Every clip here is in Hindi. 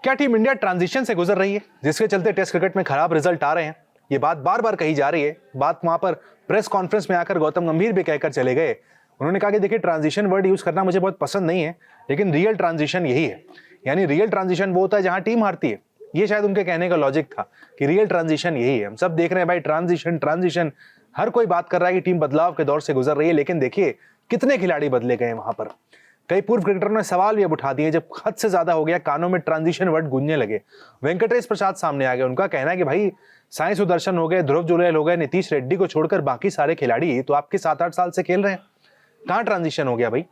क्या टीम इंडिया ट्रांजिशन से गुजर रही है जिसके चलते टेस्ट क्रिकेट में खराब रिजल्ट आ रहे हैं? ये बात बार बार कही जा रही है। बात वहां पर प्रेस कॉन्फ्रेंस में आकर गौतम गंभीर भी कहकर चले गए। उन्होंने कहा कि देखिए, ट्रांजिशन वर्ड यूज करना मुझे बहुत पसंद नहीं है, लेकिन रियल ट्रांजिशन यही है। यानी रियल ट्रांजिशन वो होता है जहां टीम हारती है। ये शायद उनके कहने का लॉजिक था कि रियल ट्रांजिशन यही है। हम सब देख रहे हैं भाई, ट्रांजिशन हर कोई बात कर रहा है कि टीम बदलाव के दौर से गुजर रही है, लेकिन देखिए कितने खिलाड़ी बदले गए वहां पर। कई पूर्व क्रिकेटरों ने सवाल भी अब उठा दिए जब हद से ज्यादा हो गया, कानों में ट्रांजिशन वर्ड गूंजने लगे। वेंकटेश प्रसाद सामने आ गए। उनका कहना है कि भाई, साई सुदर्शन हो गए, ध्रुव जुरैल हो गए, नीतीश रेड्डी को छोड़कर बाकी सारे खिलाड़ी तो आपके 7-8 साल से खेल रहे हैं। कहाँ ट्रांजिशन हो गया भाई?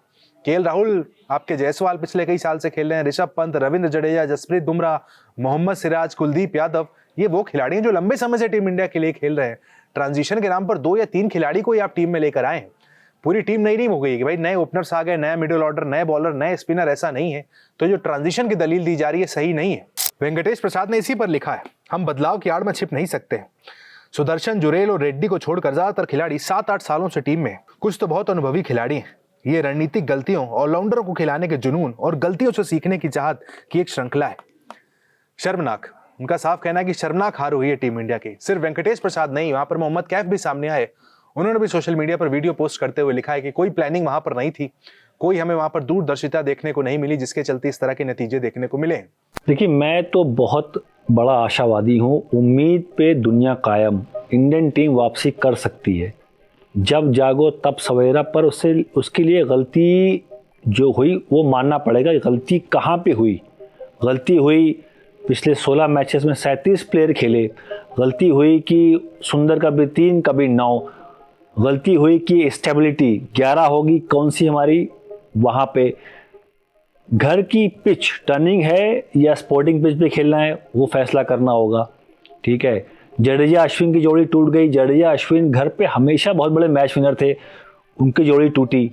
केएल राहुल, आपके जायसवाल पिछले कई साल से खेल रहे हैं। ऋषभ पंत, रविंद्र जडेजा, जसप्रीत बुमराह, मोहम्मद सिराज, कुलदीप यादव, ये वो खिलाड़ी हैं जो लंबे समय से टीम इंडिया के लिए खेल रहे हैं। ट्रांजिशन के नाम पर 2 या 3 खिलाड़ी को ही आप टीम में लेकर आए हैं। पूरी टीम नहीं हो गई कि भाई नए ओपनर्स आ गए, नया मिडिल ऑर्डर, नए बॉलर, नए स्पिनर, ऐसा नहीं है। तो जो ट्रांजिशन की दलील दी जा रही है सही नहीं है। वेंकटेश प्रसाद ने इसी पर लिखा है, हम बदलाव की आड़ में छिप नहीं सकते। सुदर्शन, जुरैल और रेड्डी को छोड़कर ज्यादातर खिलाड़ी 7-8 सालों से टीम में। कुछ तो बहुत अनुभवी खिलाड़ी हैं। ये रणनीतिक गलतियों, ऑलराउंडरों को खिलाने के जुनून और गलतियों से सीखने की चाहत की एक श्रृंखला है। शर्मनाक, उनका साफ कहना है कि शर्मनाक हार हुई है टीम इंडिया की। सिर्फ वेंकटेश प्रसाद नहीं, वहां पर मोहम्मद कैफ भी सामने आए। उन्होंने भी सोशल मीडिया पर वीडियो पोस्ट करते हुए लिखा है कि कोई प्लानिंग वहां पर नहीं थी, कोई हमें वहां पर दूरदर्शिता देखने को नहीं मिली जिसके चलते इस तरह के नतीजे देखने को मिले। देखिए, मैं तो बहुत बड़ा आशावादी हूँ। उम्मीद पे दुनिया कायम। इंडियन टीम वापसी कर सकती है। जब जागो तब सवेरा, पर उसके लिए गलती जो हुई वो मानना पड़ेगा। गलती कहाँ पे हुई? गलती हुई पिछले 16 मैचेस में 37 प्लेयर खेले। गलती हुई कि सुंदर कभी 3 कभी 9। गलती हुई कि स्टेबिलिटी 11 होगी कौन सी हमारी वहाँ पे। घर की पिच टर्निंग है या स्पोर्टिंग पिच पे खेलना है, वो फैसला करना होगा। ठीक है, जडेजा अश्विन की जोड़ी टूट गई। जडेजा अश्विन घर पे हमेशा बहुत बड़े मैच विनर थे, उनकी जोड़ी टूटी।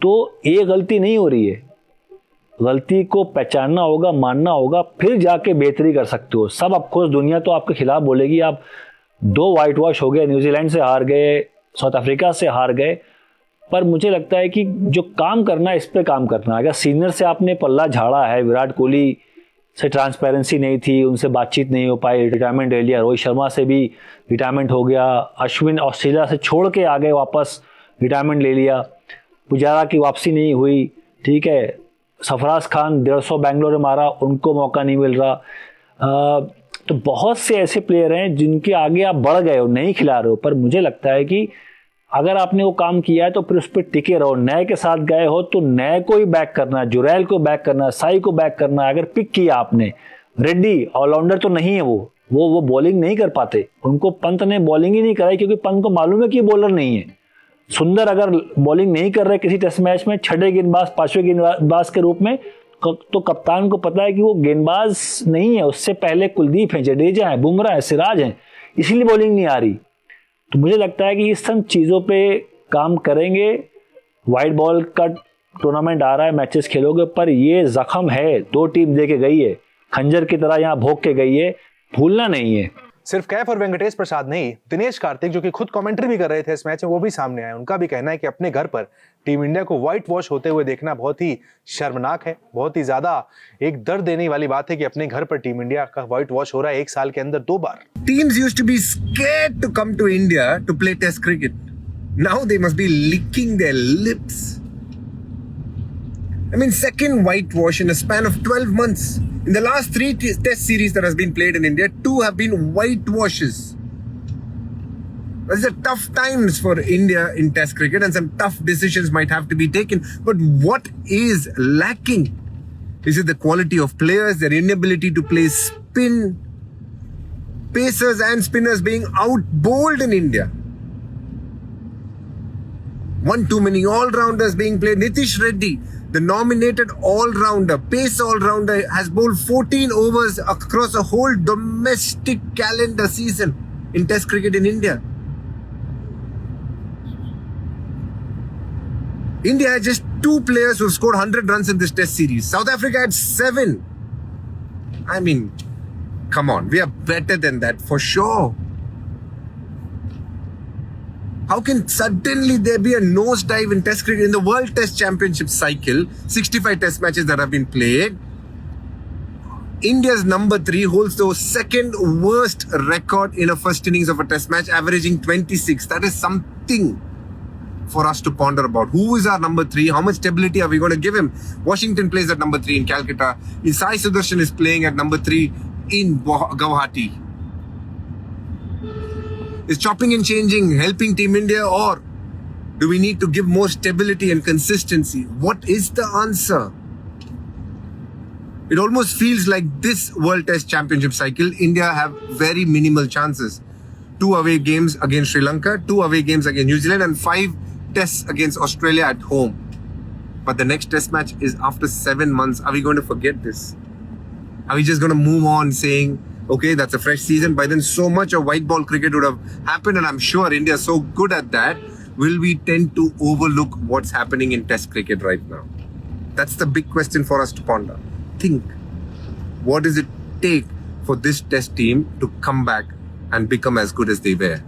तो ये गलती नहीं हो रही है। गलती को पहचानना होगा, मानना होगा, फिर जाके बेहतरी कर सकते हो। सब ऑफकोर्स दुनिया तो आपके खिलाफ बोलेगी। आप 2 वाइट वॉश हो गए, न्यूजीलैंड से हार गए, साउथ अफ्रीका से हार गए, पर मुझे लगता है कि जो काम करना है इस पे काम करना है। अगर सीनियर से आपने पल्ला झाड़ा है, विराट कोहली से ट्रांसपेरेंसी नहीं थी, उनसे बातचीत नहीं हो पाई, रिटायरमेंट ले लिया। रोहित शर्मा से भी रिटायरमेंट हो गया। अश्विन ऑस्ट्रेलिया से छोड़ के आ गए वापस, रिटायरमेंट ले लिया। पुजारा की वापसी नहीं हुई। ठीक है, सरफराज खान 150 बैंगलोर में मारा, उनको मौका नहीं मिल रहा। तो बहुत से ऐसे प्लेयर हैं जिनके आगे आप बढ़ गए हो, नहीं खिला रहे हो। पर मुझे लगता है कि अगर आपने वो काम किया है तो फिर उस पर टिके रहो। नए के साथ गए हो तो नए को ही बैक करना है, जुरैल को बैक करना है, साई को बैक करना है। अगर पिक किया आपने, रेड्डी ऑलराउंडर तो नहीं है, वो बॉलिंग नहीं कर पाते। उनको पंत ने बॉलिंग ही नहीं कराई क्योंकि पंत को मालूम है कि बॉलर नहीं है। सुंदर अगर बॉलिंग नहीं कर रहे किसी टेस्ट मैच में, 6ठे गेंदबाज 5वें गेंदबाज के रूप में, तो कप्तान को पता है कि वो गेंदबाज नहीं है। उससे पहले कुलदीप है, जडेजा है, बुमराह है, सिराज है, इसीलिए बॉलिंग नहीं आ रही। तो मुझे लगता है कि इस सब चीज़ों पे काम करेंगे। वाइट बॉल का टूर्नामेंट आ रहा है, मैचेस खेलोगे, पर ये जख्म है, 2 टीम दे के गई है, खंजर की तरह यहाँ भोग के गई है, भूलना नहीं है। सिर्फ कैफ और वेंकटेश प्रसाद नहीं, दिनेश कार्तिक जो कि खुद कमेंट्री भी कर रहे थे इस मैच में, वो भी सामने आए। उनका भी कहना है कि अपने घर पर टीम इंडिया को व्हाइट वॉश होते हुए देखना बहुत ही शर्मनाक है। बहुत ही ज्यादा एक दर्द देने वाली बात है कि अपने घर पर टीम इंडिया का व्हाइट वॉश हो रहा है 1 साल के अंदर 2 बार। Teams used to be scared to come to India to play test cricket. Now they must be licking their lips. I mean, second whitewash in a span of 12 months. In the last 3 test series that has been played in India, 2 have been whitewashes. These are tough times for India in test cricket and some tough decisions might have to be taken. But what is lacking? Is it the quality of players, their inability to play spin? Pacers and spinners being out-bowled in India. One too many all-rounders being played. Nitish Reddy, the nominated all-rounder, pace all-rounder, has bowled 14 overs across a whole domestic calendar season in test cricket in India. India had just 2 players who scored 100 runs in this test series. South Africa had 7. I mean, come on, we are better than that for sure. How can suddenly there be a nosedive in test cricket in the World Test Championship cycle? 65 test matches that have been played. India's number 3 holds the second worst record in a first innings of a test match, averaging 26. That is something for us to ponder about. Who is our number 3? How much stability are we going to give him? Washington plays at number 3 in Calcutta. Sai Sudarshan is playing at number 3 in Guwahati. Is chopping and changing helping Team India, or do we need to give more stability and consistency? What is the answer? It almost feels like this World Test Championship cycle, India have very minimal chances. 2 away games against Sri Lanka, 2 away games against New Zealand, and 5 tests against Australia at home. But the next test match is after 7 months. Are we going to forget this? Are we just going to move on saying, okay, that's a fresh season? By then, so much of white ball cricket would have happened, and I'm sure India is so good at that. Will we tend to overlook what's happening in test cricket right now? That's the big question for us to ponder. Think, what does it take for this test team to come back and become as good as they were?